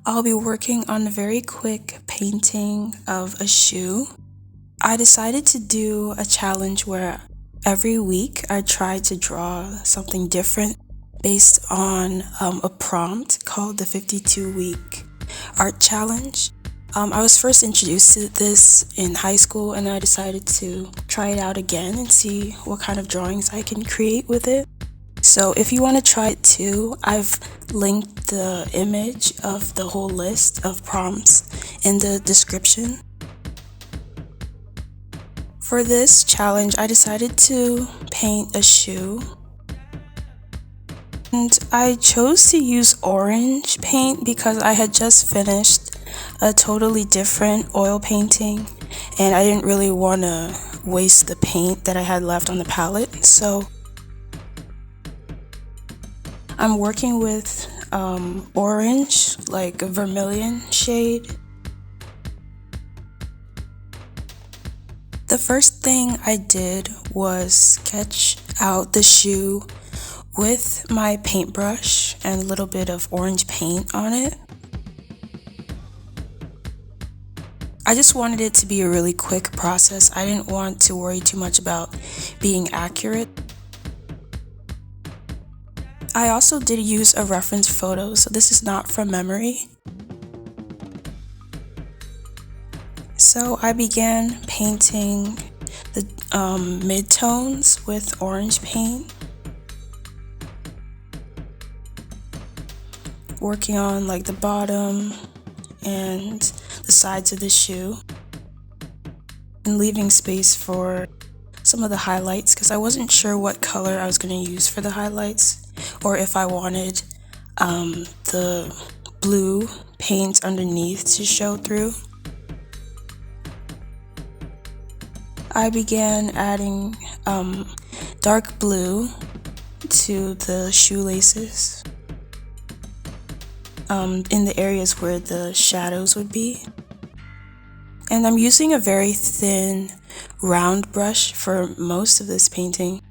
I'll be working on a very quick painting of a shoe. I decided to do a challenge where every week I try to draw something different based on a prompt called the 52-week art challenge. I was first introduced to this in high school, and I decided to try it out again and see what kind of drawings I can create with it. So if you want to try it too, I've linked the image of the whole list of prompts in the description. For this challenge, I decided to paint a shoe. And I chose to use orange paint because I had just finished a totally different oil painting and I didn't really want to waste the paint that I had left on the palette. So I'm working with orange, like a vermilion shade. The first thing I did was sketch out the shoe with my paintbrush and a little bit of orange paint on it. I just wanted it to be a really quick process. I didn't want to worry too much about being accurate. I also did use a reference photo, so this is not from memory. So I began painting the midtones with orange paint, working on like the bottom and the sides of the shoe, and leaving space for some of the highlights because I wasn't sure what color I was going to use for the highlights, or if I wanted the blue paint underneath to show through. I began adding dark blue to the shoelaces in the areas where the shadows would be. And I'm using a very thin round brush for most of this painting.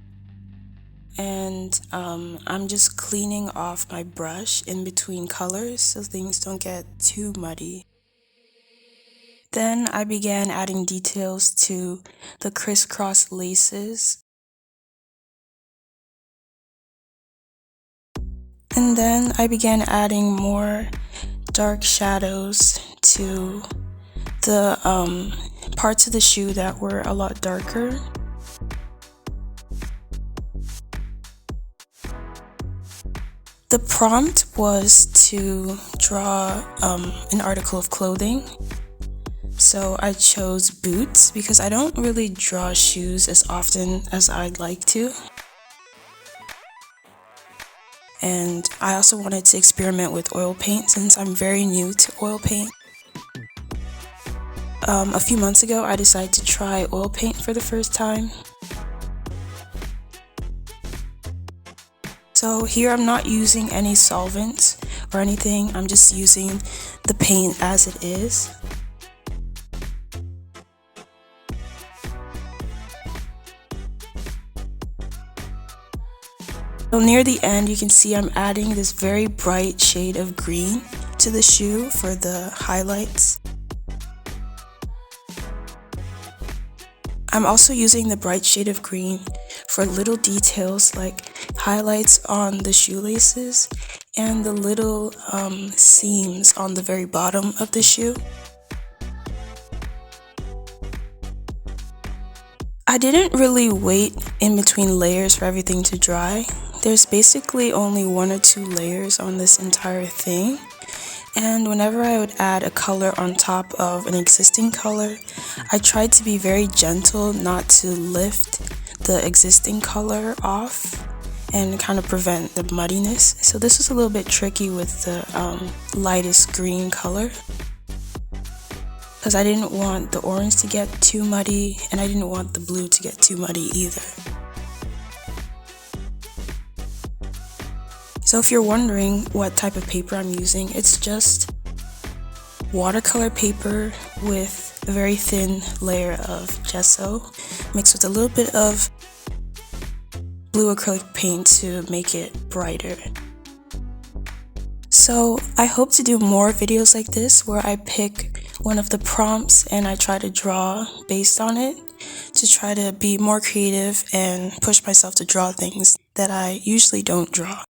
And I'm just cleaning off my brush in between colors so things don't get too muddy. Then I began adding details to the crisscross laces. And then I began adding more dark shadows to the parts of the shoe that were a lot darker. The prompt was to draw an article of clothing. So I chose boots because I don't really draw shoes as often as I'd like to. And I also wanted to experiment with oil paint since I'm very new to oil paint. A few months ago, I decided to try oil paint for the first time. So here I'm not using any solvents or anything, I'm just using the paint as it is. So near the end, you can see I'm adding this very bright shade of green to the shoe for the highlights. I'm also using the bright shade of green for little details like highlights on the shoelaces and the little seams on the very bottom of the shoe. I didn't really wait in between layers for everything to dry. There's basically only 1 or 2 layers on this entire thing. And whenever I would add a color on top of an existing color, I tried to be very gentle not to lift the existing color off and kind of prevent the muddiness. So this was a little bit tricky with the lightest green color because I didn't want the orange to get too muddy and I didn't want the blue to get too muddy either. So if you're wondering what type of paper I'm using, it's just watercolor paper with a very thin layer of gesso mixed with a little bit of blue acrylic paint to make it brighter. So So I hope to do more videos like this where I pick one of the prompts and I try to draw based on it to try to be more creative and push myself to draw things that I usually don't draw.